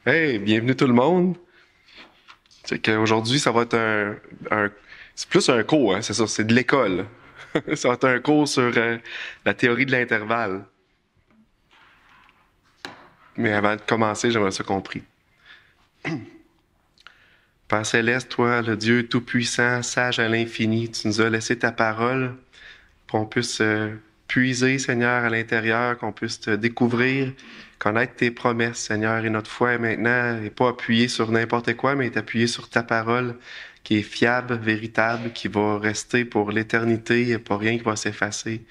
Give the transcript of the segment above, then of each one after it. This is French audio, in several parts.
Hey, bienvenue tout le monde. C'est qu'aujourd'hui, ça va être c'est plus un cours, hein, c'est ça, c'est de l'école. Ça va être un cours sur la théorie de l'intervalle. Mais avant de commencer, j'aimerais ça qu'on prie. Père céleste, toi, le Dieu tout-puissant, sage à l'infini, tu nous as laissé ta parole pour qu'on puisse puiser, Seigneur, à l'intérieur, qu'on puisse te découvrir, connaître tes promesses, Seigneur. Et notre foi maintenant n'est pas appuyée sur n'importe quoi, mais est appuyée sur ta parole qui est fiable, véritable, qui va rester pour l'éternité. Il n'y a pas rien qui va s'effacer.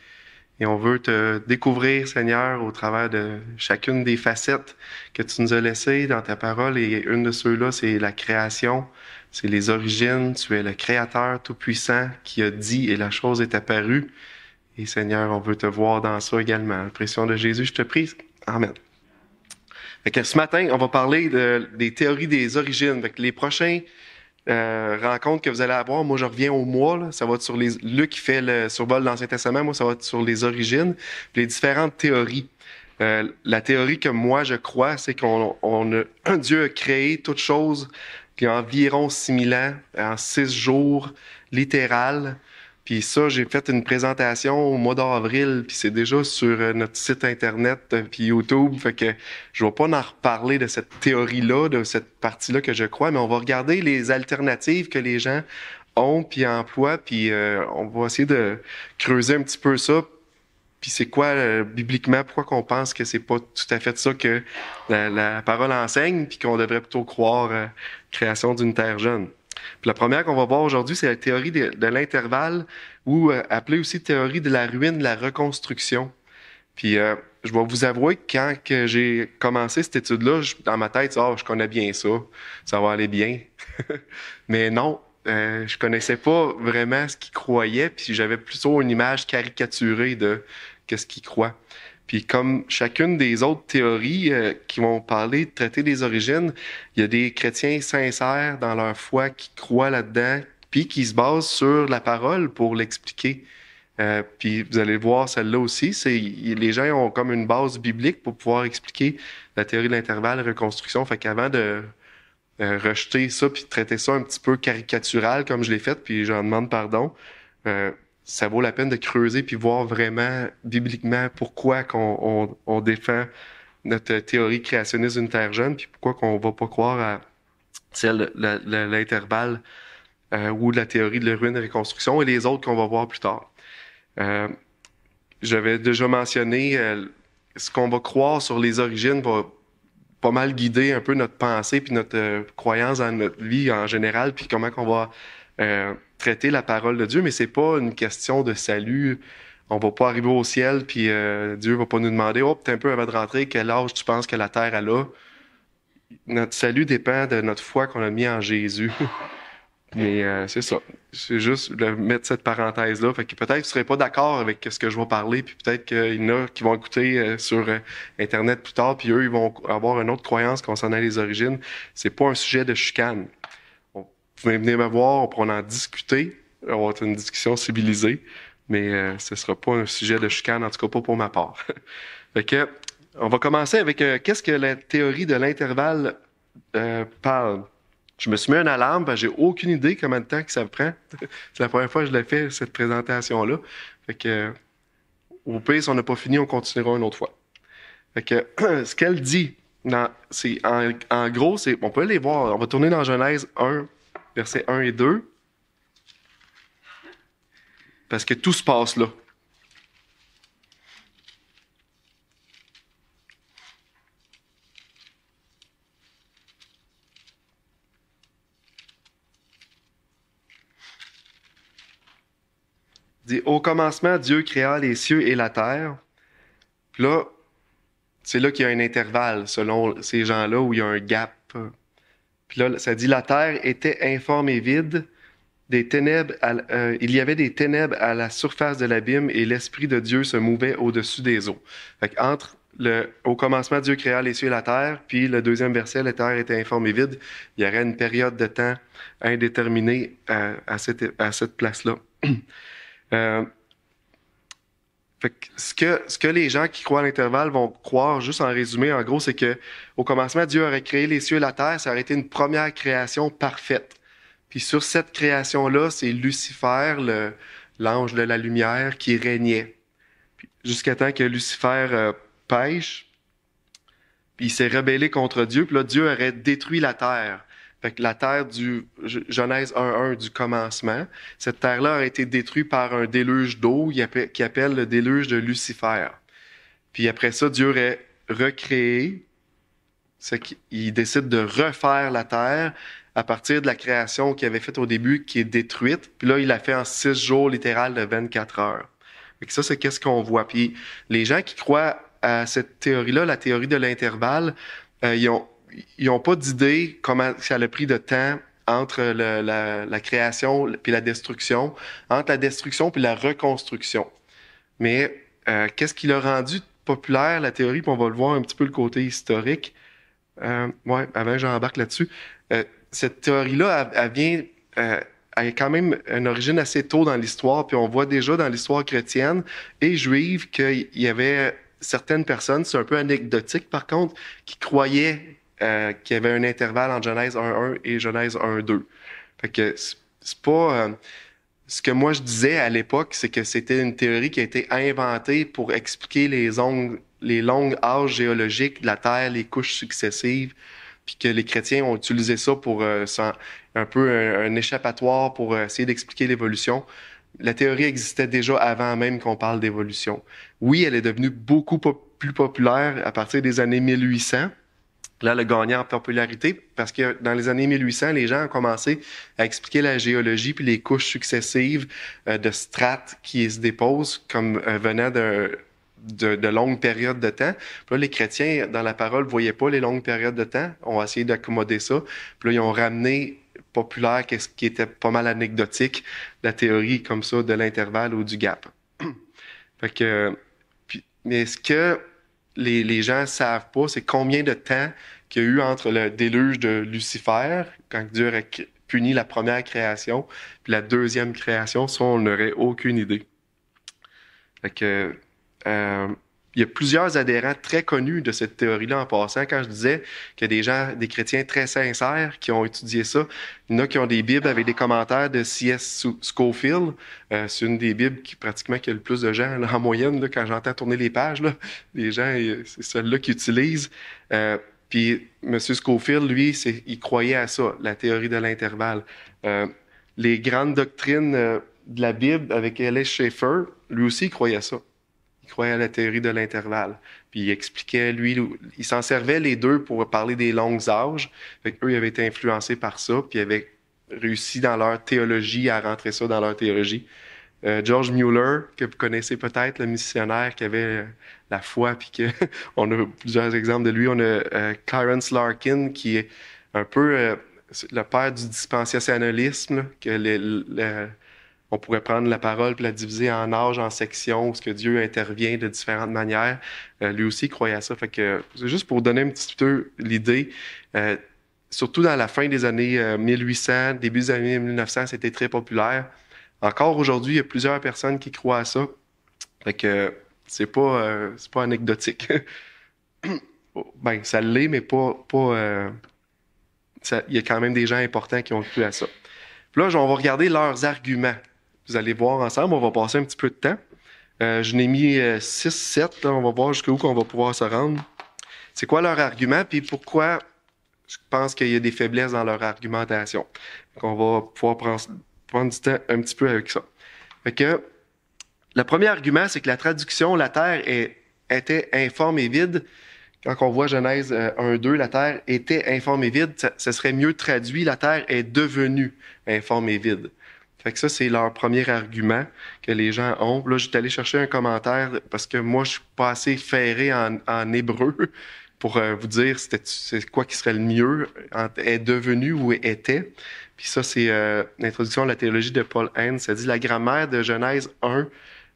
Et on veut te découvrir, Seigneur, au travers de chacune des facettes que tu nous as laissées dans ta parole. Et une de ceux-là, c'est la création, c'est les origines. Tu es le Créateur tout-puissant qui a dit et la chose est apparue. Et Seigneur, on veut te voir dans ça également. Pression de Jésus, je te prie. Amen. Fait que ce matin, on va parler des théories des origines. Fait que les prochains rencontres que vous allez avoir, moi je reviens au mois, là, ça va être sur les Luc qui fait le survol de l'Ancien Testament, moi ça va être sur les origines, puis les différentes théories. La théorie que moi je crois, c'est Dieu a créé toute chose qui a environ 6000 ans, en 6 jours, littéral. Puis ça, j'ai fait une présentation au mois d'avril, puis c'est déjà sur notre site internet, puis YouTube. Fait que je vais pas en reparler de cette théorie-là, de cette partie-là que je crois, mais on va regarder les alternatives que les gens ont puis emploient, puis on va essayer de creuser un petit peu ça. Puis c'est quoi bibliquement, pourquoi qu'on pense que c'est pas tout à fait ça que la parole enseigne, puis qu'on devrait plutôt croire création d'une terre jeune. Puis la première qu'on va voir aujourd'hui, c'est la théorie de l'intervalle, ou appelée aussi théorie de la ruine, de la reconstruction. Puis je vais vous avouer que quand que j'ai commencé cette étude-là, dans ma tête, je connais bien ça, ça va aller bien. Mais non, je connaissais pas vraiment ce qu'ils croyaient, puis j'avais plutôt une image caricaturée de qu'est-ce qu'ils croient. Puis comme chacune des autres théories qui vont parler, de traiter des origines, il y a des chrétiens sincères dans leur foi qui croient là-dedans, puis qui se basent sur la parole pour l'expliquer. Puis vous allez voir celle-là aussi, les gens ont comme une base biblique pour pouvoir expliquer la théorie de l'intervalle, la reconstruction. Fait qu'avant de rejeter ça puis de traiter ça un petit peu caricatural comme je l'ai fait, puis j'en demande pardon, euh, ça vaut la peine de creuser puis voir vraiment bibliquement pourquoi on défend notre théorie créationniste d'une terre jeune, puis pourquoi qu'on va pas croire à celle de l'intervalle ou de la théorie de la ruine et reconstruction et les autres qu'on va voir plus tard. Euh, J'avais déjà mentionné ce qu'on va croire sur les origines va pas mal guider un peu notre pensée puis notre croyance dans notre vie en général, puis comment qu'on va traiter la parole de Dieu. Mais c'est pas une question de salut. On va pas arriver au ciel puis Dieu va pas nous demander, oh, peut-être un peu avant de rentrer, quel âge tu penses que la terre elle a. Notre salut dépend de notre foi qu'on a mis en Jésus. Mais c'est ça. C'est juste de mettre cette parenthèse-là. Fait que peut-être que tu serais pas d'accord avec ce que je vais parler, puis peut-être qu'il y en a qui vont écouter sur Internet plus tard, puis eux, ils vont avoir une autre croyance concernant les origines. C'est pas un sujet de chicane. Vous pouvez venir me voir, on pourra en discuter, on va avoir une discussion civilisée, mais ce sera pas un sujet de chicane, en tout cas pas pour ma part. Fait que, on va commencer avec qu'est-ce que la théorie de l'intervalle parle. Je me suis mis une alarme parce que j'ai aucune idée combien de temps que ça me prend. C'est la première fois que je l'ai fait, cette présentation-là. Fait que, au pire, si on n'a pas fini, on continuera une autre fois. Fait que, ce qu'elle dit, en gros, on peut aller voir, on va tourner dans Genèse 1, versets 1 et 2, parce que tout se passe là. Il dit, au commencement, Dieu créa les cieux et la terre. Puis là, c'est là qu'il y a un intervalle, selon ces gens-là, où il y a un gap. Puis là, ça dit, la terre était informe et vide, il y avait des ténèbres à la surface de l'abîme et l'Esprit de Dieu se mouvait au-dessus des eaux. Fait entre au commencement, Dieu créa les cieux et la terre, puis le deuxième verset, la terre était informe et vide, il y aurait une période de temps indéterminée à cette place-là. Euh, Fait que ce que les gens qui croient à l'intervalle vont croire, juste en résumé, en gros, c'est que au commencement, Dieu aurait créé les cieux et la terre, ça aurait été une première création parfaite. Puis sur cette création-là, c'est Lucifer, l'ange de la lumière, qui régnait. Puis jusqu'à temps que Lucifer pêche, puis il s'est rebellé contre Dieu, puis là, Dieu aurait détruit la terre. Fait que la terre du Genèse 1.1 du commencement, cette terre-là aurait été détruite par un déluge d'eau qui appelle le déluge de Lucifer. Puis après ça, Dieu aurait recréé, c'est qu'il décide de refaire la terre à partir de la création qu'il avait faite au début, qui est détruite. Puis là, il l'a fait en 6 jours littéral de 24 heures. Fait que ça, c'est qu'est-ce qu'on voit. Puis les gens qui croient à cette théorie-là, la théorie de l'intervalle, ils ont pas d'idée comment ça a pris de temps entre la création puis la destruction, entre la destruction puis la reconstruction. Mais qu'est-ce qui l'a rendu populaire, la théorie, puis on va le voir un petit peu le côté historique. Ouais, avant j'embarque là-dessus. Cette théorie-là, elle vient, elle a quand même une origine assez tôt dans l'histoire, puis on voit déjà dans l'histoire chrétienne et juive qu'il y avait certaines personnes, c'est un peu anecdotique par contre, qui croyaient qu'il y avait un intervalle entre Genèse 1.1 et Genèse 1.2. Fait que c'est pas... ce que moi je disais à l'époque, c'est que c'était une théorie qui a été inventée pour expliquer les longues âges géologiques de la Terre, les couches successives, puis que les chrétiens ont utilisé ça pour un peu un échappatoire pour essayer d'expliquer l'évolution. La théorie existait déjà avant même qu'on parle d'évolution. Oui, elle est devenue beaucoup plus populaire à partir des années 1800. Là, elle a gagné en popularité parce que dans les années 1800, les gens ont commencé à expliquer la géologie puis les couches successives de strates qui se déposent comme venant de longues périodes de temps. Puis là, les chrétiens, dans la parole, voyaient pas les longues périodes de temps. On a essayé d'accommoder ça. Puis là, ils ont ramené populaire, qu'est-ce qui était pas mal anecdotique, la théorie comme ça de l'intervalle ou du gap. Fait que, mais ce que les gens savent pas, c'est combien de temps qu'il y a eu entre le déluge de Lucifer, quand Dieu a puni la première création, puis la deuxième création, ça, on n'aurait aucune idée. Fait que, il y a plusieurs adhérents très connus de cette théorie-là en passant. Quand je disais qu'il y a des gens, des chrétiens très sincères qui ont étudié ça, il y en a qui ont des Bibles avec des commentaires de C.S. Scofield. C'est une des Bibles qui pratiquement qui a le plus de gens là, en moyenne. Là, quand j'entends tourner les pages, là, les gens, c'est celle-là qu'ils utilisent. Puis M. Scofield, lui, il croyait à ça, la théorie de l'intervalle. Les grandes doctrines de la Bible avec L.S. Schaeffer, lui aussi, il croyait à ça. Il croyait à la théorie de l'intervalle. Puis il expliquait, lui, il s'en servait les deux pour parler des longs âges. Fait qu'eux, ils avaient été influencés par ça, puis ils avaient réussi dans leur théologie à rentrer ça dans leur théologie. George Mueller, que vous connaissez peut-être, le missionnaire qui avait la foi, puis que on a plusieurs exemples de lui. On a Clarence Larkin, qui est un peu le père du dispensationalisme, là, que on pourrait prendre la parole et la diviser en âges, en sections, où ce que Dieu intervient de différentes manières. Lui aussi croyait à ça. Fait que c'est juste pour donner un petit peu l'idée. Surtout dans la fin des années 1800, début des années 1900, c'était très populaire. Encore aujourd'hui, il y a plusieurs personnes qui croient à ça. Fait que c'est pas anecdotique. Ben, ça l'est, mais il y a quand même des gens importants qui ont cru à ça. Puis là, on va regarder leurs arguments. Vous allez voir ensemble, on va passer un petit peu de temps. Je n'ai mis 6, 7, là, on va voir jusqu'où qu'on va pouvoir se rendre. C'est quoi leur argument, puis pourquoi je pense qu'il y a des faiblesses dans leur argumentation. Donc, on va pouvoir prendre du temps un petit peu avec ça. Fait que, le premier argument, c'est que la traduction, la terre était informe et vide. Quand on voit Genèse 1.2, la terre était informe et vide, ça serait mieux traduit, la terre est devenue informe et vide. Fait que ça, c'est leur premier argument que les gens ont. Là, j'étais allé chercher un commentaire parce que moi, je suis pas assez ferré en hébreu pour vous dire c'est quoi qui serait le mieux, est devenu ou était. Puis ça, c'est l'introduction à la théologie de Paul Haynes. Ça dit « La grammaire de Genèse 1,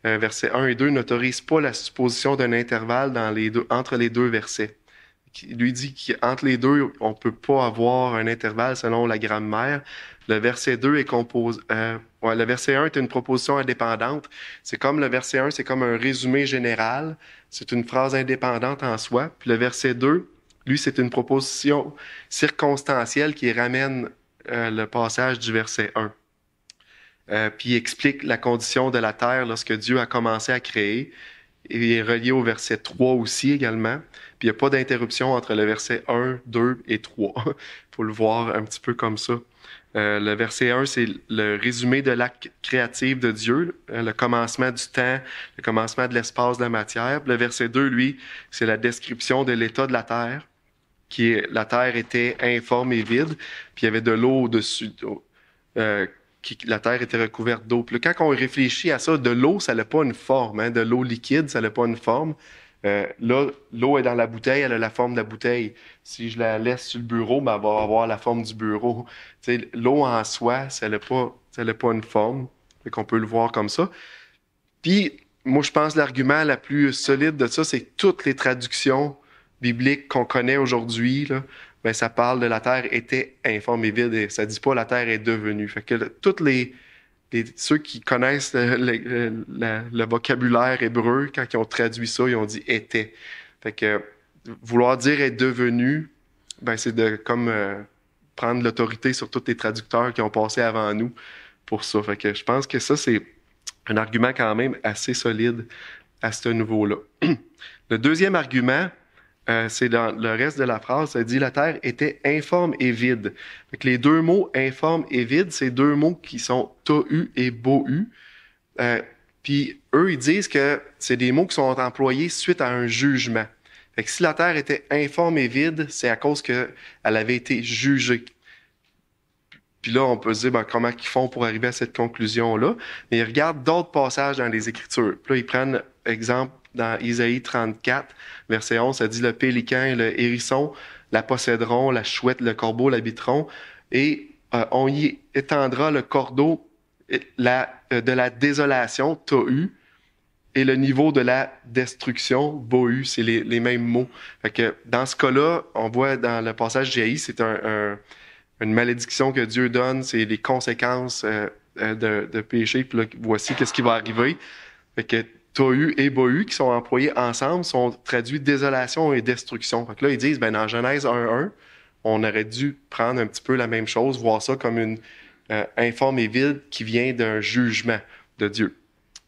versets 1 et 2 n'autorise pas la supposition d'un intervalle entre les deux versets. » Il lui dit qu'entre les deux, on peut pas avoir un intervalle selon la grammaire. Le verset 2 est composé. Le verset 1 est une proposition indépendante. C'est comme le verset 1, c'est comme un résumé général. C'est une phrase indépendante en soi. Puis le verset 2, lui, c'est une proposition circonstancielle qui ramène le passage du verset 1. Puis il explique la condition de la terre lorsque Dieu a commencé à créer. Il est relié au verset 3 aussi également. Puis il n'y a pas d'interruption entre le verset 1, 2 et 3. Il faut le voir un petit peu comme ça. Le verset 1, c'est le résumé de l'acte créatif de Dieu, le commencement du temps, le commencement de l'espace, de la matière. Le verset 2, lui, c'est la description de l'état de la terre, la terre était informe et vide, puis il y avait de l'eau au-dessus. La terre était recouverte d'eau. Puis là, quand on réfléchit à ça, de l'eau, ça n'a pas une forme. Hein? De l'eau liquide, ça n'a pas une forme. Là, l'eau est dans la bouteille, elle a la forme de la bouteille. Si je la laisse sur le bureau, ben, elle va avoir la forme du bureau. Tu sais, l'eau en soi, ça n'a pas une forme. Fait qu'on peut le voir comme ça. Puis, moi, je pense que l'argument la plus solide de ça, c'est toutes les traductions bibliques qu'on connaît aujourd'hui, là, ben, ça parle de la terre était informe et vide, et ça dit pas la terre est devenue. Fait que toutes ceux qui connaissent le vocabulaire hébreu, quand ils ont traduit ça, ils ont dit était. Fait que vouloir dire est devenu, ben, c'est de comme prendre l'autorité sur tous les traducteurs qui ont passé avant nous pour ça. Fait que je pense que ça, c'est un argument quand même assez solide à ce niveau-là. Le deuxième argument, c'est dans le reste de la phrase, ça dit « La terre était informe et vide ». Fait que les deux mots « informe » et « vide », c'est deux mots qui sont « tohu » et « bohu ». Puis eux, ils disent que c'est des mots qui sont employés suite à un jugement. Fait que si la terre était informe et vide, c'est à cause qu'elle avait été jugée. Puis là, on peut se dire ben, comment ils font pour arriver à cette conclusion-là. Mais ils regardent d'autres passages dans les Écritures. Puis là, ils prennent exemple dans Isaïe 34, verset 11, ça dit « Le pélican et le hérisson la posséderont, la chouette, le corbeau l'habiteront, et on y étendra le cordeau de la désolation, tohu, et le niveau de la destruction, bohu », c'est les mêmes mots. Fait que dans ce cas-là, on voit dans le passage d'Isaïe, c'est une malédiction que Dieu donne, c'est les conséquences de péché, puis là, voici qu'est-ce qui va arriver. Fait que tohu et bohu, qui sont employés ensemble, sont traduits désolation et destruction. Fait que là, ils disent, ben dans Genèse 1.1, on aurait dû prendre un petit peu la même chose, voir ça comme une informe et vide qui vient d'un jugement de Dieu.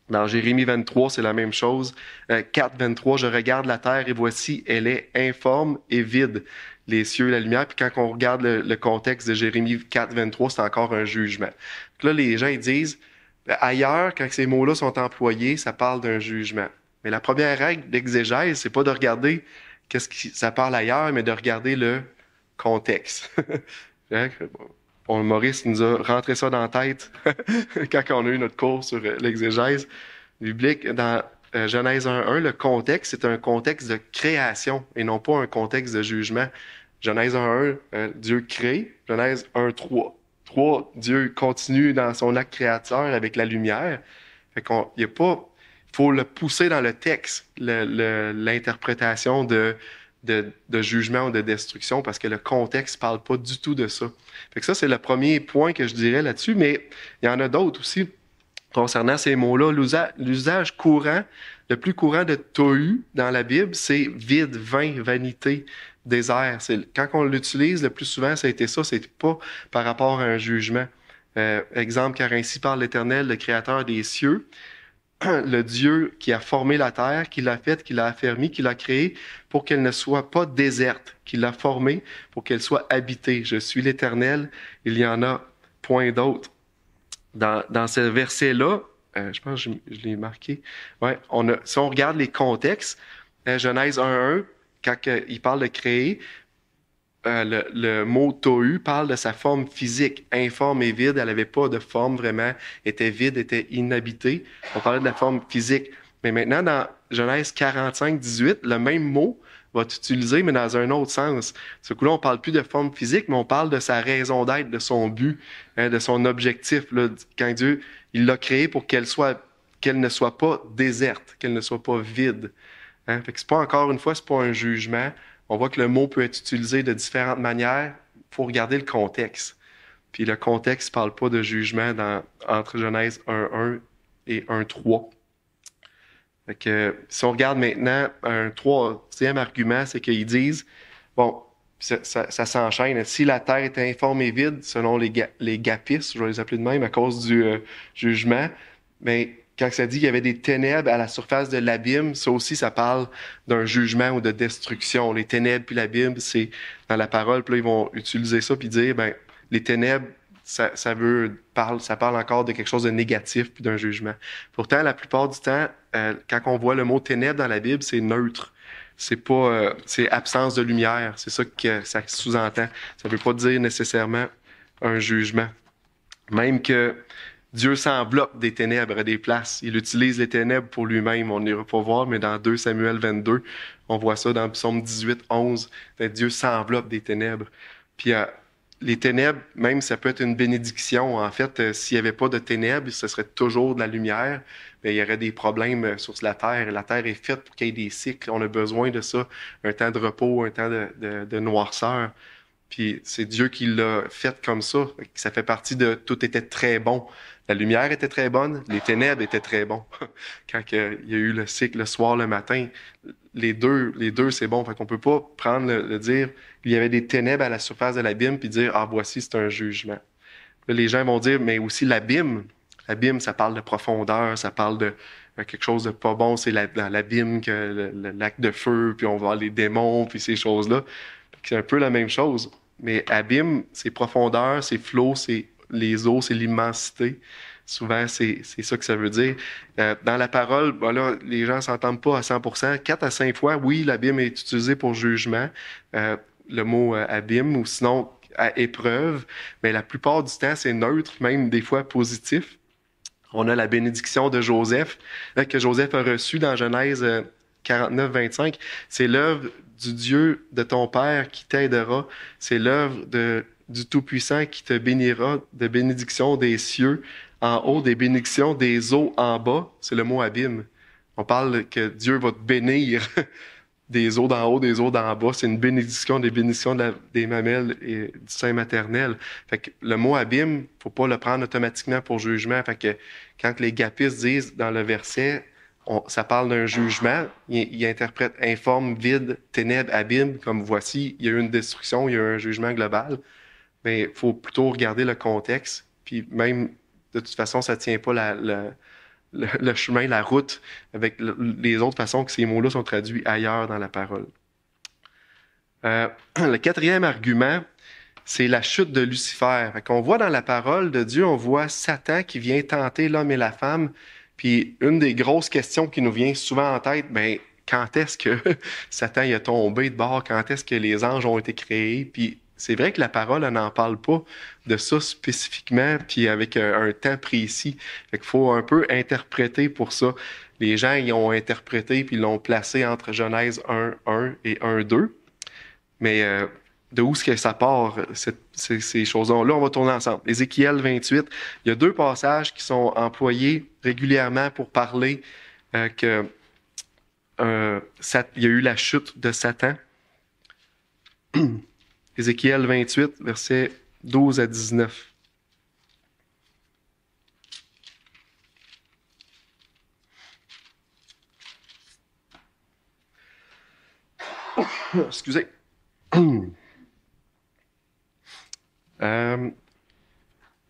Dans Jérémie 23, c'est la même chose. 4.23, je regarde la terre et voici, elle est informe et vide. Les cieux, la lumière. Puis quand on regarde le contexte de Jérémie 4.23, c'est encore un jugement. Puis là, les gens ils disent, ailleurs, quand ces mots-là sont employés, ça parle d'un jugement. Mais la première règle d'exégèse, c'est pas de regarder qu'est-ce qui ça parle ailleurs, mais de regarder le contexte. Bon, Maurice nous a rentré ça dans la tête quand on a eu notre cours sur l'exégèse biblique. Dans Genèse 1.1, le contexte, c'est un contexte de création et non pas un contexte de jugement. Genèse 1.1, Dieu crée. Genèse 1.3. 3, Dieu continue dans son acte créateur avec la lumière. Fait qu'on, y a pas, faut le pousser dans le texte, l'interprétation de jugement ou de destruction, parce que le contexte parle pas du tout de ça. Fait que ça, c'est le premier point que je dirais là-dessus, mais il y en a d'autres aussi concernant ces mots-là. L'usage courant, le plus courant de tohu dans la Bible, c'est vide, vain, vanité, désert. Quand on l'utilise, le plus souvent, ça a été ça, c'est pas par rapport à un jugement. Exemple, car ainsi parle l'Éternel, le Créateur des cieux, le Dieu qui a formé la terre, qui l'a faite, qui l'a affermie, qui l'a créée, pour qu'elle ne soit pas déserte, qui l'a formée, pour qu'elle soit habitée. Je suis l'Éternel, il y en a point d'autre. Dans ce verset-là, je pense que je l'ai marqué, ouais, si on regarde les contextes, Genèse 1.1, quand il parle de créer, le mot tohu parle de sa forme physique, informe et vide. Elle n'avait pas de forme vraiment, était vide, était inhabitée. On parlait de la forme physique. Mais maintenant, dans Genèse 45.18, le même mot va être utilisé, mais dans un autre sens. Ce coup-là, on ne parle plus de forme physique, mais on parle de sa raison d'être, de son but, de son objectif. Là, quand Dieu il l'a créé pour qu'elle ne soit pas déserte, qu'elle ne soit pas vide. Hein? Fait que c'est pas encore une fois, c'est pas un jugement. On voit que le mot peut être utilisé de différentes manières. Il faut regarder le contexte. Puis le contexte parle pas de jugement entre Genèse 1.1 et 1.3. Fait que, si on regarde maintenant un troisième argument, c'est qu'ils disent, bon, ça s'enchaîne. Si la terre est informe et vide, selon les gapistes, je vais les appeler de même à cause du jugement, mais quand ça dit qu'il y avait des ténèbres à la surface de l'abîme, ça aussi, ça parle d'un jugement ou de destruction. Les ténèbres puis l'abîme, c'est dans la parole, puis là, ils vont utiliser ça puis dire, ben, les ténèbres, ça parle encore de quelque chose de négatif puis d'un jugement. Pourtant, la plupart du temps, quand on voit le mot ténèbres dans la Bible, c'est neutre. C'est pas, c'est absence de lumière. C'est ça que ça sous-entend. Ça veut pas dire nécessairement un jugement. Même que Dieu s'enveloppe des ténèbres à des places. Il utilise les ténèbres pour lui-même. On n'ira pas voir, mais dans 2 Samuel 22, on voit ça dans Psaume 18, 11. Dieu s'enveloppe des ténèbres. Puis les ténèbres, même ça peut être une bénédiction. En fait, s'il n'y avait pas de ténèbres, ce serait toujours de la lumière. Mais il y aurait des problèmes sur la terre. La terre est faite pour qu'il y ait des cycles. On a besoin de ça. Un temps de repos, un temps de noirceur. Puis c'est Dieu qui l'a fait comme ça. Ça fait partie de tout était très bon. La lumière était très bonne, les ténèbres étaient très bons. Quand il y a eu le cycle le soir, le matin, les deux c'est bon. Fait qu'on peut pas prendre le dire qu'il y avait des ténèbres à la surface de l'abîme puis dire ah voici c'est un jugement. Là, les gens vont dire mais aussi l'abîme, ça parle de profondeur, ça parle de quelque chose de pas bon, c'est dans l'abîme que le lac de feu, puis on va voir les démons puis ces choses-là. C'est un peu la même chose. Mais abîme, c'est profondeur, c'est flot, c'est les eaux, c'est l'immensité. Souvent, c'est ça que ça veut dire. Dans la parole, ben là, les gens s'entendent pas à 100%. 4 à 5 fois, oui, l'abîme est utilisé pour jugement, le mot abîme, ou sinon à épreuve. Mais la plupart du temps, c'est neutre, même des fois positif. On a la bénédiction de Joseph, que Joseph a reçue dans Genèse 49, 25. C'est l'œuvre du Dieu de ton Père qui t'aidera. C'est l'œuvre du Tout-Puissant qui te bénira de bénédictions des cieux en haut, des bénédictions des eaux en bas. C'est le mot abîme. On parle que Dieu va te bénir des eaux d'en haut, des eaux d'en bas. C'est une bénédiction, des bénédictions des mamelles et du sein maternel. Fait que le mot abîme, faut pas le prendre automatiquement pour jugement. Fait que quand les gapistes disent dans le verset, ça parle d'un jugement, il interprète informe, vide, ténèbres, abîme, comme voici, il y a eu une destruction, il y a eu un jugement global. Mais il faut plutôt regarder le contexte. Puis même, de toute façon, ça tient pas le chemin, la route, avec les autres façons que ces mots-là sont traduits ailleurs dans la parole. Le quatrième argument, c'est la chute de Lucifer. On voit dans la parole de Dieu, on voit Satan qui vient tenter l'homme et la femme. Puis une des grosses questions qui nous vient souvent en tête, ben quand est-ce que Satan il a tombé de bord? Quand est-ce que les anges ont été créés? Puis c'est vrai que la parole, elle n'en parle pas de ça spécifiquement, puis avec un temps précis. Fait qu'il faut un peu interpréter pour ça. Les gens, ils ont interprété, puis ils l'ont placé entre Genèse 1.1 et 1.2. Mais de où est-ce que ça part, ces choses-là? Là, on va tourner ensemble. Ézéchiel 28, il y a 2 passages qui sont employés régulièrement pour parler qu'il y a eu la chute de Satan. Ézéchiel 28, versets 12 à 19. Excusez. OK,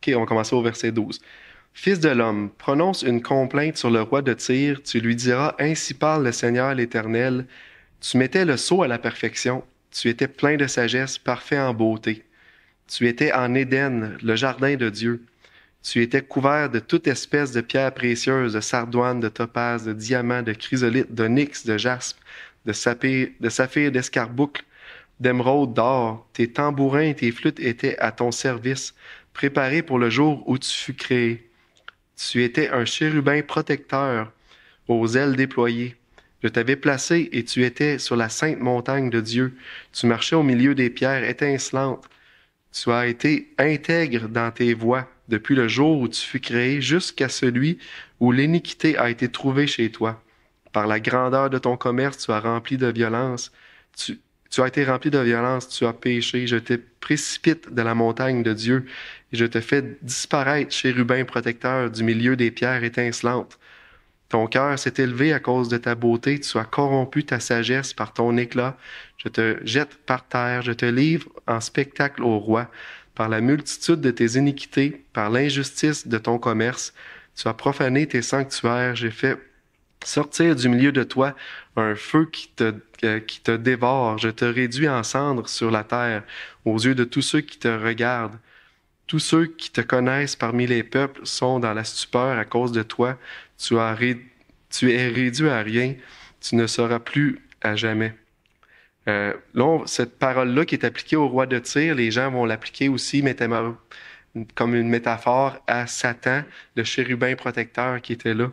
on va commencer au verset 12. Fils de l'homme, prononce une complainte sur le roi de Tyr. Tu lui diras, ainsi parle le Seigneur l'Éternel. Tu mettais le sceau à la perfection. Tu étais plein de sagesse, parfait en beauté. Tu étais en Éden, le jardin de Dieu. Tu étais couvert de toute espèce de pierres précieuses, de sardoine, de topaze, de diamants, de chrysolite, d'onyx, de jaspe, de saphir, d'escarboucle, d'émeraude, d'or. Tes tambourins et tes flûtes étaient à ton service, préparés pour le jour où tu fus créé. Tu étais un chérubin protecteur, aux ailes déployées. Je t'avais placé et tu étais sur la sainte montagne de Dieu. Tu marchais au milieu des pierres étincelantes. Tu as été intègre dans tes voies depuis le jour où tu fus créé jusqu'à celui où l'iniquité a été trouvée chez toi. Par la grandeur de ton commerce, tu as rempli de violence. Tu Tu as été rempli de violence, tu as péché, je te précipite de la montagne de Dieu, et je te fais disparaître, chérubin protecteur, du milieu des pierres étincelantes. Ton cœur s'est élevé à cause de ta beauté, tu as corrompu ta sagesse par ton éclat. Je te jette par terre, je te livre en spectacle au roi. Par la multitude de tes iniquités, par l'injustice de ton commerce, tu as profané tes sanctuaires, j'ai fait sortir du milieu de toi un feu qui te dévore. Je te réduis en cendres sur la terre, aux yeux de tous ceux qui te regardent. Tous ceux qui te connaissent parmi les peuples sont dans la stupeur à cause de toi. Tu es réduit à rien, tu ne seras plus à jamais. Cette parole-là qui est appliquée au roi de Tyr, les gens vont l'appliquer aussi comme une métaphore à Satan, le chérubin protecteur qui était là.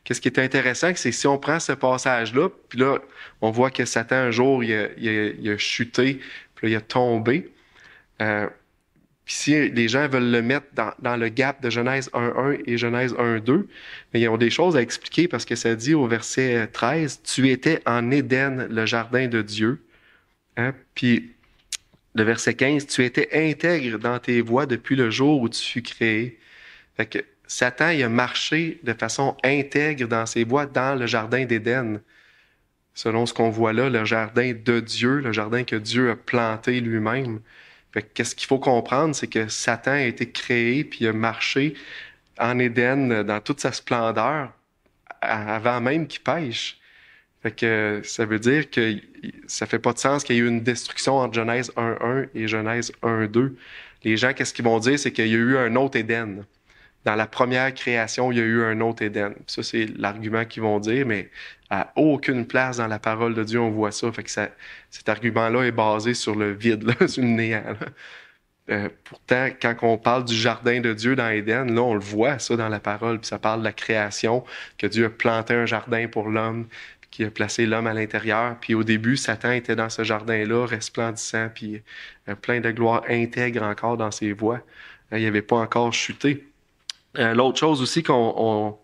Qu'est-ce qui est intéressant, c'est si on prend ce passage-là, puis là, on voit que Satan, un jour, il a chuté, puis là, il a tombé. Puis si les gens veulent le mettre dans le gap de Genèse 1.1 et Genèse 1.2, mais ils ont des choses à expliquer parce que ça dit au verset 13, « Tu étais en Éden, le jardin de Dieu. » Hein? Puis le verset 15, « Tu étais intègre dans tes voies depuis le jour où tu fus créé. » Fait que Satan, il a marché de façon intègre dans ses voies dans le jardin d'Éden. Selon ce qu'on voit là, le jardin de Dieu, le jardin que Dieu a planté lui-même. Fait que qu'est-ce qu'il faut comprendre, c'est que Satan a été créé puis a marché en Éden dans toute sa splendeur avant même qu'il pêche. Fait que ça veut dire que ça fait pas de sens qu'il y ait eu une destruction entre Genèse 1.1 et Genèse 1.2. Les gens, qu'est-ce qu'ils vont dire, c'est qu'il y a eu un autre Éden. Dans la première création, il y a eu un autre Éden. Ça, c'est l'argument qu'ils vont dire, mais à aucune place dans la parole de Dieu, on voit ça. Fait que cet argument-là est basé sur le vide, là, sur le néant. Pourtant, quand on parle du jardin de Dieu dans Éden, là, on le voit, ça, dans la parole. Puis ça parle de la création, que Dieu a planté un jardin pour l'homme, puis qu'il a placé l'homme à l'intérieur. Puis au début, Satan était dans ce jardin-là, resplendissant, puis plein de gloire intègre encore dans ses voies. Il n'avait pas encore chuté. L'autre chose aussi qu'on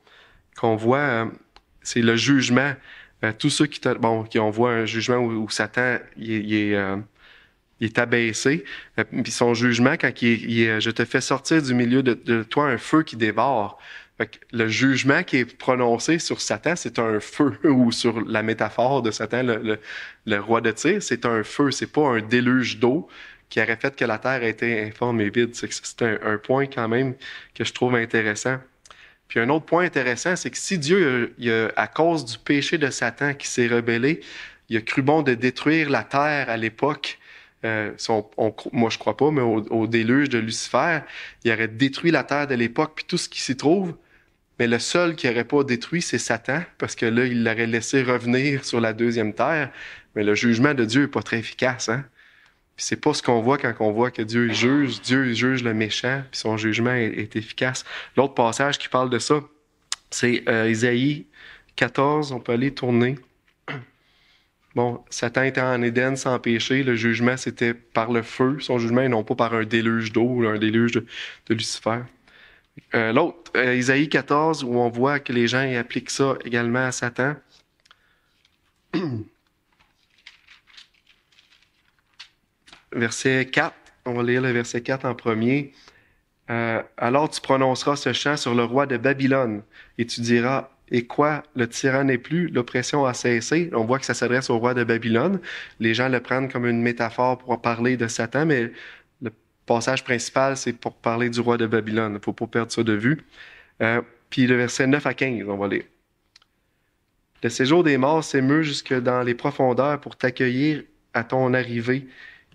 voit, c'est le jugement. Tous ceux qui on voit un jugement où Satan il est abaissé. Puis son jugement, quand je te fais sortir du milieu de toi un feu qui dévore. Fait que le jugement qui est prononcé sur Satan, c'est un feu, ou sur la métaphore de Satan, le roi de Tyr, c'est un feu, c'est pas un déluge d'eau qui aurait fait que la terre a été informe et vide. C'est un point quand même que je trouve intéressant. Puis un autre point intéressant, c'est que si Dieu, à cause du péché de Satan qui s'est rebellé, il a cru bon de détruire la terre à l'époque, moi je crois pas, mais au déluge de Lucifer, il aurait détruit la terre de l'époque puis tout ce qui s'y trouve, mais le seul qui n'aurait pas détruit, c'est Satan, parce que là, il l'aurait laissé revenir sur la deuxième terre, mais le jugement de Dieu n'est pas très efficace, hein? Puis c'est pas ce qu'on voit quand on voit que Dieu juge le méchant, puis son jugement est efficace. L'autre passage qui parle de ça, c'est Isaïe 14, on peut aller tourner. Bon, Satan était en Éden sans péché, le jugement c'était par le feu, son jugement et non pas par un déluge d'eau ou un déluge de Lucifer. L'autre, Isaïe 14, où on voit que les gens y appliquent ça également à Satan. Verset 4, on va lire le verset 4 en premier. Alors tu prononceras ce chant sur le roi de Babylone et tu diras, et quoi, le tyran n'est plus, l'oppression a cessé. On voit que ça s'adresse au roi de Babylone. Les gens le prennent comme une métaphore pour parler de Satan, mais le passage principal, c'est pour parler du roi de Babylone. Il ne faut pas perdre ça de vue. Puis le verset 9 à 15, on va lire. Le séjour des morts s'émeut jusque dans les profondeurs pour t'accueillir à ton arrivée.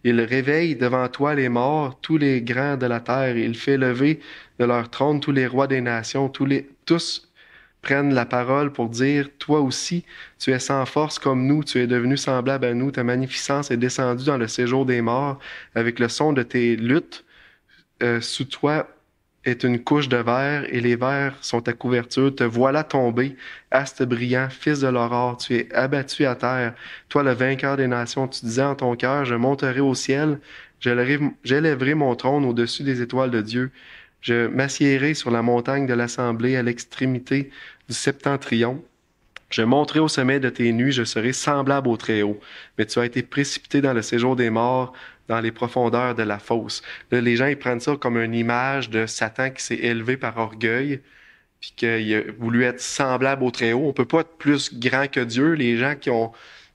Il réveille devant toi les morts, tous les grands de la terre. Il fait lever de leur trône tous les rois des nations. Tous prennent la parole pour dire, toi aussi, tu es sans force comme nous, tu es devenu semblable à nous. Ta magnificence est descendue dans le séjour des morts avec le son de tes luttes. Sous toi est une couche de verre et les verres sont ta couverture. Te voilà tombé, astre brillant, fils de l'aurore. Tu es abattu à terre. Toi, le vainqueur des nations, tu disais en ton cœur, je monterai au ciel, j'élèverai mon trône au-dessus des étoiles de Dieu. Je m'assiérai sur la montagne de l'assemblée à l'extrémité du septentrion. Je monterai au sommet de tes nuits, je serai semblable au Très-Haut. Mais tu as été précipité dans le séjour des morts, dans les profondeurs de la fosse. Là, les gens, ils prennent ça comme une image de Satan qui s'est élevé par orgueil, puis qu'il a voulu être semblable au Très-Haut. On peut pas être plus grand que Dieu. Les gens qui ont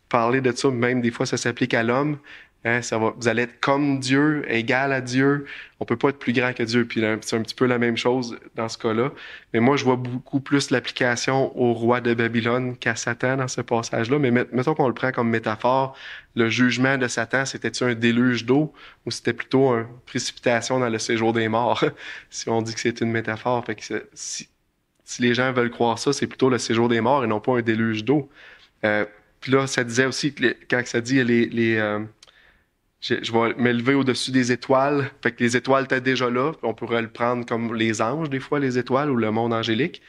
parlé de ça, même des fois, ça s'applique à l'homme. Hein, vous allez être comme Dieu, égal à Dieu. On peut pas être plus grand que Dieu. Puis là, c'est un petit peu la même chose dans ce cas-là. Mais moi, je vois beaucoup plus l'application au roi de Babylone qu'à Satan dans ce passage-là. Mais mettons qu'on le prend comme métaphore. Le jugement de Satan, c'était-tu un déluge d'eau ou c'était plutôt une précipitation dans le séjour des morts? Si on dit que c'est une métaphore. Fait que si les gens veulent croire ça, c'est plutôt le séjour des morts et non pas un déluge d'eau. Puis là, ça disait aussi, quand ça dit je vais m'élever au-dessus des étoiles. Fait que les étoiles étaient déjà là. On pourrait le prendre comme les anges, des fois, les étoiles, ou le monde angélique.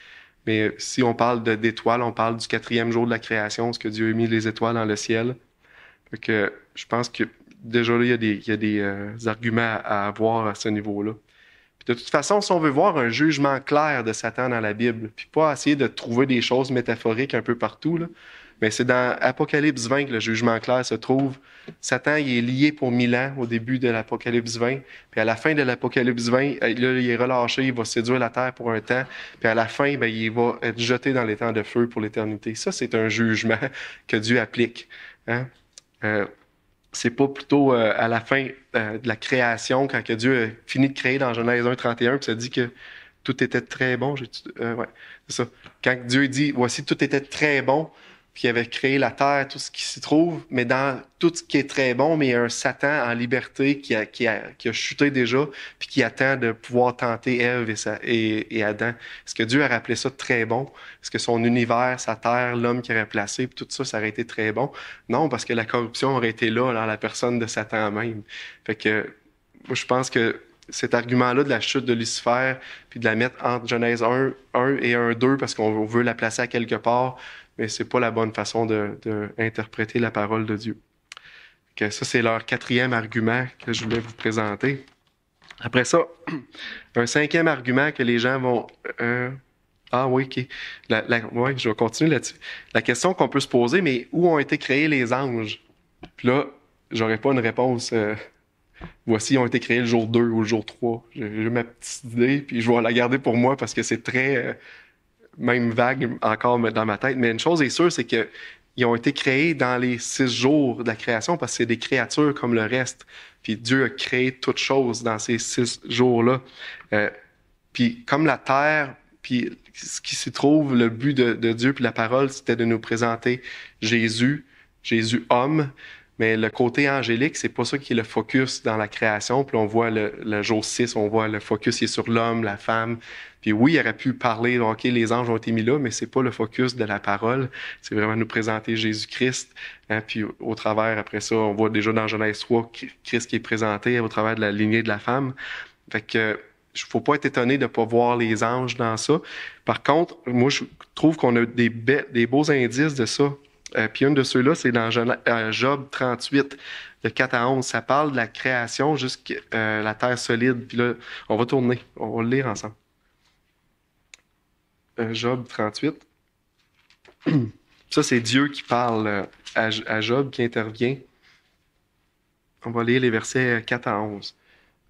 Mais si on parle d'étoiles, on parle du 4e jour de la création, ce que Dieu a mis les étoiles dans le ciel. Fait que je pense que déjà là, il y a des arguments à avoir à ce niveau-là. Puis de toute façon, si on veut voir un jugement clair de Satan dans la Bible, puis pas essayer de trouver des choses métaphoriques un peu partout, là, mais c'est dans Apocalypse 20 que le jugement clair se trouve. Satan, il est lié pour 1000 ans au début de l'Apocalypse 20. Puis à la fin de l'Apocalypse 20, là, il est relâché, il va séduire la terre pour un temps. Puis à la fin, ben, il va être jeté dans les temps de feu pour l'éternité. Ça, c'est un jugement que Dieu applique. Hein? C'est pas plutôt à la fin de la création, quand que Dieu a fini de créer dans Genèse 1:31, puis ça dit que tout était très bon. Ouais, c'est ça. Quand Dieu dit, voici, tout était très bon, puis il avait créé la terre, tout ce qui s'y trouve, mais dans tout ce qui est très bon, mais il y a un Satan en liberté qui a chuté déjà, puis qui attend de pouvoir tenter Ève et Adam. Est-ce que Dieu a rappelé ça très bon? Est-ce que son univers, sa terre, l'homme qu'il aurait placé, puis tout ça, ça aurait été très bon? Non, parce que la corruption aurait été là, dans la personne de Satan même. Fait que, moi, je pense que cet argument-là de la chute de Lucifer, puis de la mettre entre Genèse 1 et 1:2, parce qu'on veut la placer à quelque part, mais c'est pas la bonne façon de interpréter la parole de Dieu. Que ça, c'est leur 4e argument que je voulais vous présenter. Après ça, un 5e argument que les gens vont... Ah oui, OK. Ouais, je vais continuer là-dessus. La question qu'on peut se poser, mais où ont été créés les anges? Puis là, j'aurais pas une réponse... Voici, ils ont été créés le jour 2 ou le jour 3. J'ai ma petite idée, puis je vais la garder pour moi parce que c'est très... même vague encore dans ma tête. Mais une chose est sûre, c'est qu'ils ont été créés dans les 6 jours de la création parce que c'est des créatures comme le reste. Puis Dieu a créé toutes choses dans ces 6 jours-là. Puis comme la terre, puis ce qui s'y trouve, le but de Dieu puis la parole, c'était de nous présenter Jésus homme. Mais le côté angélique, c'est pas ça qui est le focus dans la création. Puis on voit le jour 6, on voit le focus il est sur l'homme, la femme. Puis oui, il aurait pu parler, OK, les anges ont été mis là, mais c'est pas le focus de la parole. C'est vraiment nous présenter Jésus-Christ. Hein? Puis au travers, après ça, on voit déjà dans Genèse 3, Christ qui est présenté au travers de la lignée de la femme. Fait que faut pas être étonné de pas voir les anges dans ça. Par contre, moi, je trouve qu'on a des beaux indices de ça. Puis un de ceux-là, c'est dans Job 38, de 4 à 11. Ça parle de la création jusqu'à la terre solide. Puis là, on va tourner, on va le lire ensemble. Job 38. Ça, c'est Dieu qui parle à Job, qui intervient. On va lire les versets 4 à 11.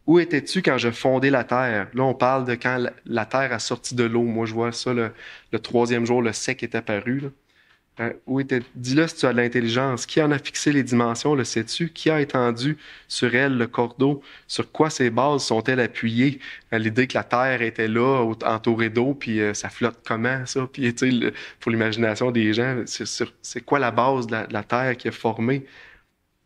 Où étais-tu quand je fondais la terre? Là, on parle de quand la terre a sorti de l'eau. Moi, je vois ça, le 3e jour, le sec est apparu. Là. Dis-le si tu as de l'intelligence. Qui en a fixé les dimensions, le sais-tu? Qui a étendu sur elle le cordeau? Sur quoi ces bases sont-elles appuyées? À l'idée que la terre était là, entourée d'eau, puis ça flotte comment, ça? Puis, tu sais, pour l'imagination des gens, c'est quoi la base de la terre qui est formée?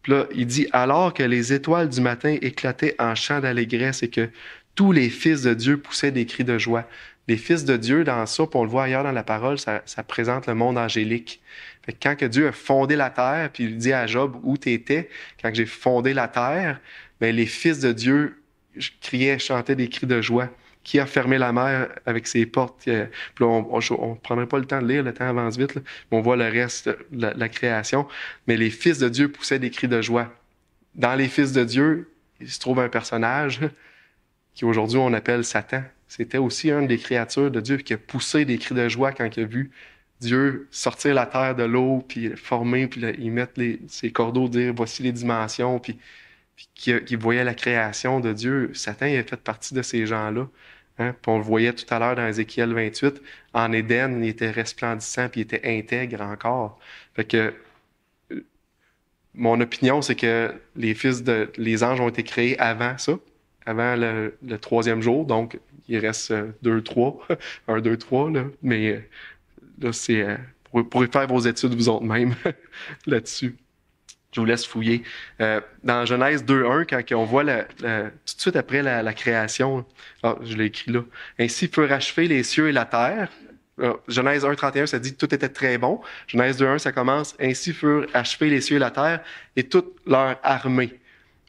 Puis là, il dit, alors que les étoiles du matin éclataient en chants d'allégresse et que tous les fils de Dieu poussaient des cris de joie. Les fils de Dieu, dans ça, puis on le voit ailleurs dans la parole, ça présente le monde angélique. Fait que quand que Dieu a fondé la terre, puis il dit à Job, où t'étais, quand j'ai fondé la terre, ben les fils de Dieu criaient, chantaient des cris de joie. Qui a fermé la mer avec ses portes? Puis là, on ne prendrait pas le temps de lire, le temps avance vite, là, mais on voit le reste de la création. Mais les fils de Dieu poussaient des cris de joie. Dans les fils de Dieu, il se trouve un personnage qui aujourd'hui on appelle Satan. C'était aussi une des créatures de Dieu qui a poussé des cris de joie quand il a vu Dieu sortir la terre de l'eau, puis former, puis là, ils mettent ces cordeaux, dire voici les dimensions, puis qui voyait la création de Dieu. Satan il a fait partie de ces gens-là. Hein? Puis on le voyait tout à l'heure dans Ézéchiel 28. En Éden, il était resplendissant, puis il était intègre encore. Fait que mon opinion, c'est que les anges ont été créés avant ça, avant le troisième jour. Donc, il reste 2, 3, 1, 2, 3, là. Mais là, c'est vous pourrez faire vos études vous autres même là-dessus. Je vous laisse fouiller. Dans Genèse 2.1, quand on voit tout de suite après la création, je l'ai écrit là, « Ainsi furent achevés les cieux et la terre. » Genèse 1.31, ça dit « Tout était très bon. » Genèse 2.1, ça commence « Ainsi furent achevés les cieux et la terre et toute leur armée. »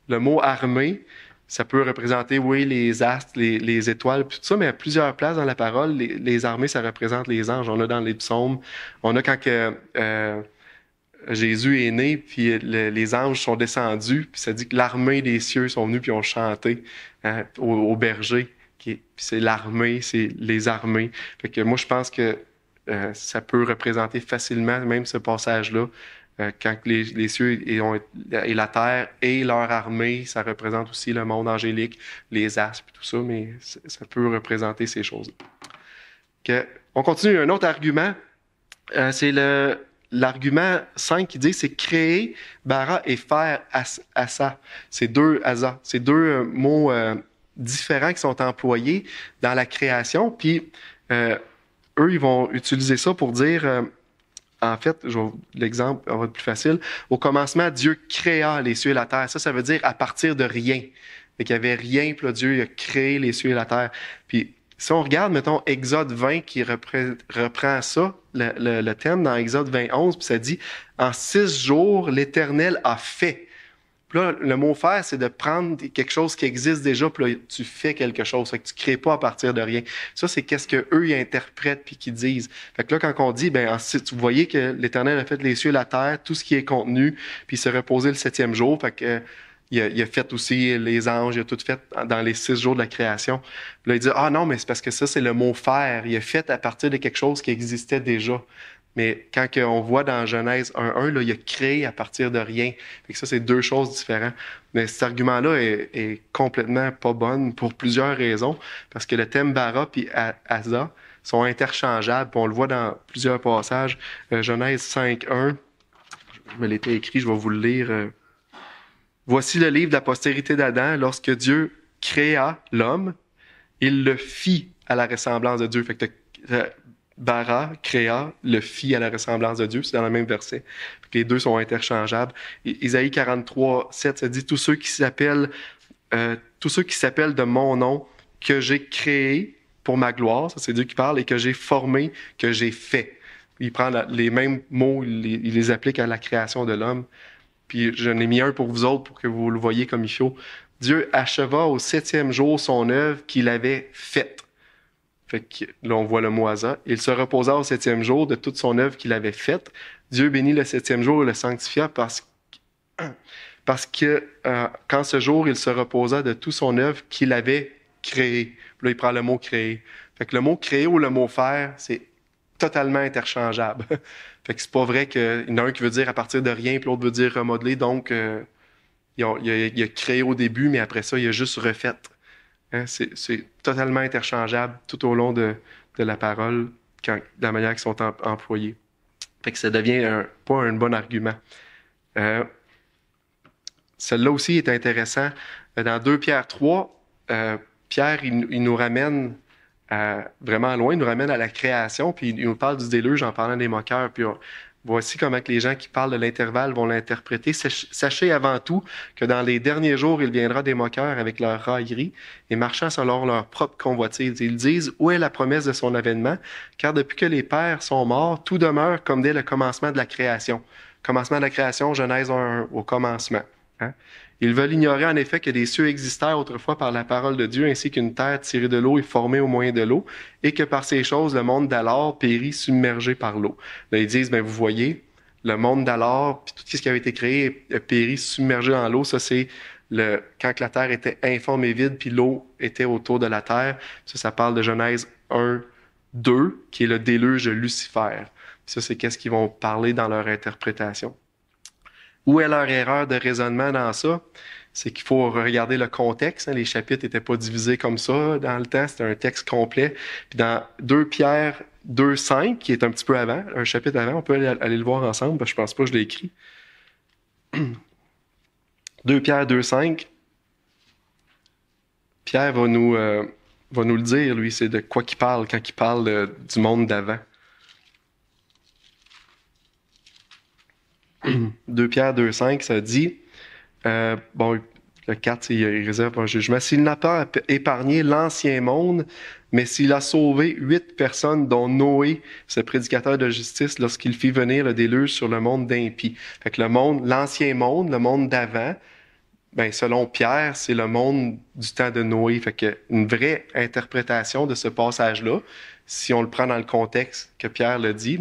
Le mot « armée », ça peut représenter, oui, les astres, les étoiles, puis tout ça, mais à plusieurs places dans la parole, les armées, ça représente les anges. On a dans les psaumes, on a quand Jésus est né, puis les anges sont descendus, puis ça dit que l'armée des cieux sont venus, puis ont chanté au berger. Puis c'est l'armée, c'est les armées. Fait que moi, je pense que ça peut représenter facilement, même ce passage-là, quand les cieux et la terre et leur armée, ça représente aussi le monde angélique, les astres, tout ça, mais ça peut représenter ces choses-là. On continue. Un autre argument, c'est l'argument 5 qui dit c'est créer, bara et faire asa. C'est deux asa. C'est deux mots différents qui sont employés dans la création. Puis eux, ils vont utiliser ça pour dire, en fait, l'exemple va être plus facile. Au commencement, Dieu créa les cieux et la terre. Ça veut dire à partir de rien. Fait qu'il n'y avait rien, puis là, Dieu il a créé les cieux et la terre. Puis si on regarde, mettons, Exode 20 qui reprend ça, le thème dans Exode 20:11, puis ça dit « En 6 jours, l'Éternel a fait ». Puis là, le mot « faire », c'est de prendre quelque chose qui existe déjà, puis là, tu fais quelque chose. Fait que tu ne crées pas à partir de rien. Ça, c'est qu'est-ce qu'eux, ils interprètent puis qu'ils disent. Fait que là, quand on dit, vous voyez que l'Éternel a fait les cieux et la terre, tout ce qui est contenu, puis il s'est reposé le 7e jour, fait que il a fait aussi les anges, il a tout fait dans les 6 jours de la création. Puis là, il dit, ah non, mais c'est parce que ça, c'est le mot « faire ». Il a fait à partir de quelque chose qui existait déjà. Mais quand on voit dans Genèse 1.1, là, il a créé à partir de rien. Fait que ça, c'est deux choses différentes. Mais cet argument-là est complètement pas bon pour plusieurs raisons. Parce que le thème bara puis asa sont interchangeables. Puis on le voit dans plusieurs passages. Genèse 5.1, je me l'étais écrit, je vais vous le lire. Voici le livre de la postérité d'Adam. Lorsque Dieu créa l'homme, il le fit à la ressemblance de Dieu. Fait que bara, créa, le fit à la ressemblance de Dieu. C'est dans le même verset. Fait que les deux sont interchangeables. Isaïe 43:7, ça dit « Tous ceux qui s'appellent de mon nom, que j'ai créé pour ma gloire, ça c'est Dieu qui parle, et que j'ai formé, que j'ai fait. » Il prend les mêmes mots, il les applique à la création de l'homme. Puis j'en ai mis un pour vous autres pour que vous le voyez comme il faut. Dieu acheva au 7e jour son œuvre qu'il avait faite. Fait que là, on voit le mot asa. Il se reposa au 7e jour de toute son œuvre qu'il avait faite. Dieu bénit le 7e jour et le sanctifia parce que quand ce jour, il se reposa de toute son œuvre qu'il avait créée. Puis là, il prend le mot créer. Fait que le mot créer ou le mot faire, c'est totalement interchangeable. Fait que c'est pas vrai qu'il y en a un qui veut dire à partir de rien, puis l'autre veut dire remodeler. Donc, il a créé au début, mais après ça, il a juste refait. Hein? C'est totalement interchangeable tout au long de la parole, de la manière qu'ils sont employés. Fait que ça devient pas un bon argument. Celle-là aussi est intéressant. Dans 2 Pierre 3, Pierre, il nous ramène vraiment loin, il nous ramène à la création, puis il nous parle du déluge en parlant des moqueurs. Puis voici comment que les gens qui parlent de l'intervalle vont l'interpréter. Sachez avant tout que dans les derniers jours, il viendra des moqueurs avec leur raillerie et marchant selon leur propre convoitise. Ils disent, où est la promesse de son avènement? Car depuis que les pères sont morts, tout demeure comme dès le commencement de la création. Commencement de la création, Genèse 1, au commencement. Hein? Ils veulent ignorer en effet que des cieux existèrent autrefois par la parole de Dieu, ainsi qu'une terre tirée de l'eau et formée au moyen de l'eau, et que par ces choses, le monde d'alors périt submergé par l'eau. Là, ils disent, vous voyez, le monde d'alors, puis tout ce qui avait été créé, périt submergé dans l'eau. Ça, c'est quand la terre était informe et vide, puis l'eau était autour de la terre. Ça parle de Genèse 1, 2, qui est le déluge de Lucifer. Ça, c'est qu'est-ce qu'ils vont parler dans leur interprétation. Où est leur erreur de raisonnement dans ça? C'est qu'il faut regarder le contexte. Les chapitres n'étaient pas divisés comme ça dans le temps. C'était un texte complet. Puis dans 2 Pierre 2,5, qui est un petit peu avant, un chapitre avant, on peut aller le voir ensemble, parce que je pense pas que je l'ai écrit. 2 Pierre 2,5, Pierre va nous le dire, lui, c'est de quoi qu'il parle quand il parle du monde d'avant. 2 Pierre 2,5, ça dit, le 4, il réserve un jugement. S'il n'a pas épargné l'ancien monde, mais s'il a sauvé 8 personnes, dont Noé, ce prédicateur de justice, lorsqu'il fit venir le déluge sur le monde d'impies. Fait que l'ancien monde, le monde d'avant, selon Pierre, c'est le monde du temps de Noé. Fait que une vraie interprétation de ce passage-là, si on le prend dans le contexte que Pierre le dit,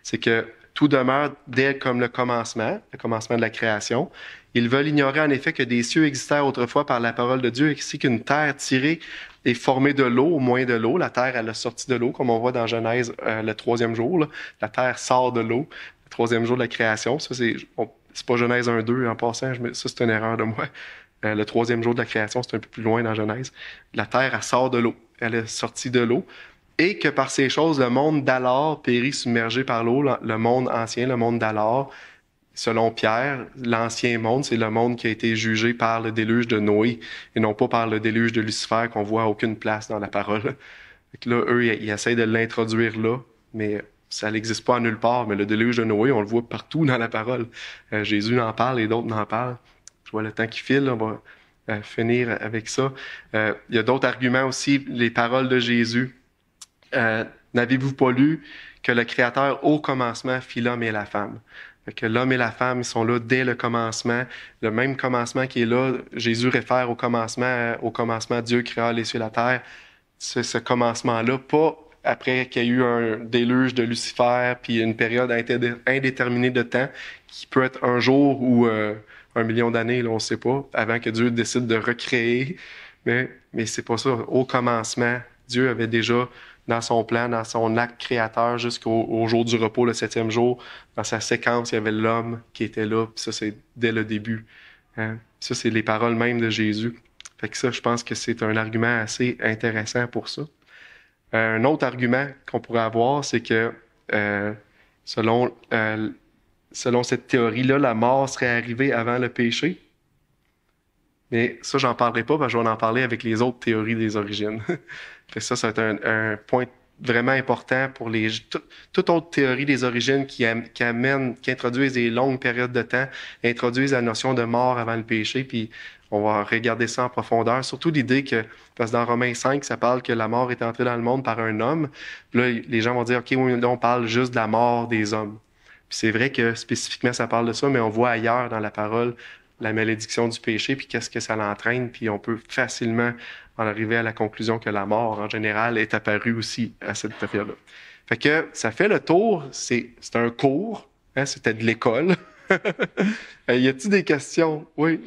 c'est que tout demeure dès comme le commencement de la création. Ils veulent ignorer en effet que des cieux existèrent autrefois par la parole de Dieu, ainsi qu'une terre tirée et formée de l'eau, au moins de l'eau. La terre, elle a sorti de l'eau, comme on voit dans Genèse, le 3e jour. Là. La terre sort de l'eau, le 3e jour de la création. Ça, c'est pas Genèse 1-2 en passant, ça c'est une erreur de moi. Le 3e jour de la création, c'est un peu plus loin dans Genèse. La terre, elle sort de l'eau. Elle est sortie de l'eau. Et que par ces choses, le monde d'alors périt submergé par l'eau, le monde ancien, le monde d'alors. Selon Pierre, l'ancien monde, c'est le monde qui a été jugé par le déluge de Noé et non pas par le déluge de Lucifer qu'on voit à aucune place dans la parole. Fait que là, eux, ils essayent de l'introduire là, mais ça n'existe pas à nulle part. Mais le déluge de Noé, on le voit partout dans la parole. Jésus en parle et d'autres en parlent. Je vois le temps qui file, on va finir avec ça. Il y a d'autres arguments aussi, les paroles de Jésus. N'avez-vous pas lu que le Créateur au commencement fit l'homme et la femme? Fait que l'homme et la femme, ils sont là dès le commencement. Le même commencement qui est là, Jésus réfère au commencement, Dieu créa les cieux et la terre. Ce commencement-là, pas après qu'il y a eu un déluge de Lucifer, puis une période indéterminée de temps, qui peut être un jour ou 1 million d'années, là, on ne sait pas, avant que Dieu décide de recréer. Mais c'est pas ça. Au commencement, Dieu avait déjà dans son plan, dans son acte créateur, jusqu'au jour du repos, le 7e jour, dans sa séquence, il y avait l'homme qui était là, puis ça, c'est dès le début. Hein? Ça, c'est les paroles même de Jésus. Fait que ça, je pense que c'est un argument assez intéressant pour ça. Un autre argument qu'on pourrait avoir, c'est que selon cette théorie-là, la mort serait arrivée avant le péché. Mais ça, j'en parlerai pas, parce que je vais en parler avec les autres théories des origines. Ça va être un point vraiment important pour toute autre théorie des origines qui introduisent des longues périodes de temps, introduisent la notion de mort avant le péché, puis on va regarder ça en profondeur. Surtout l'idée parce que dans Romains 5, ça parle que la mort est entrée dans le monde par un homme. Puis là, les gens vont dire, OK, oui, on parle juste de la mort des hommes. Puis c'est vrai que spécifiquement, ça parle de ça, mais on voit ailleurs dans la parole la malédiction du péché, puis qu'est-ce que ça l'entraîne, puis on peut facilement en arriver à la conclusion que la mort, en général, est apparue aussi à cette période-là. Fait que ça fait le tour, c'est un cours, hein, c'était de l'école. Y a-t-il des questions? Oui?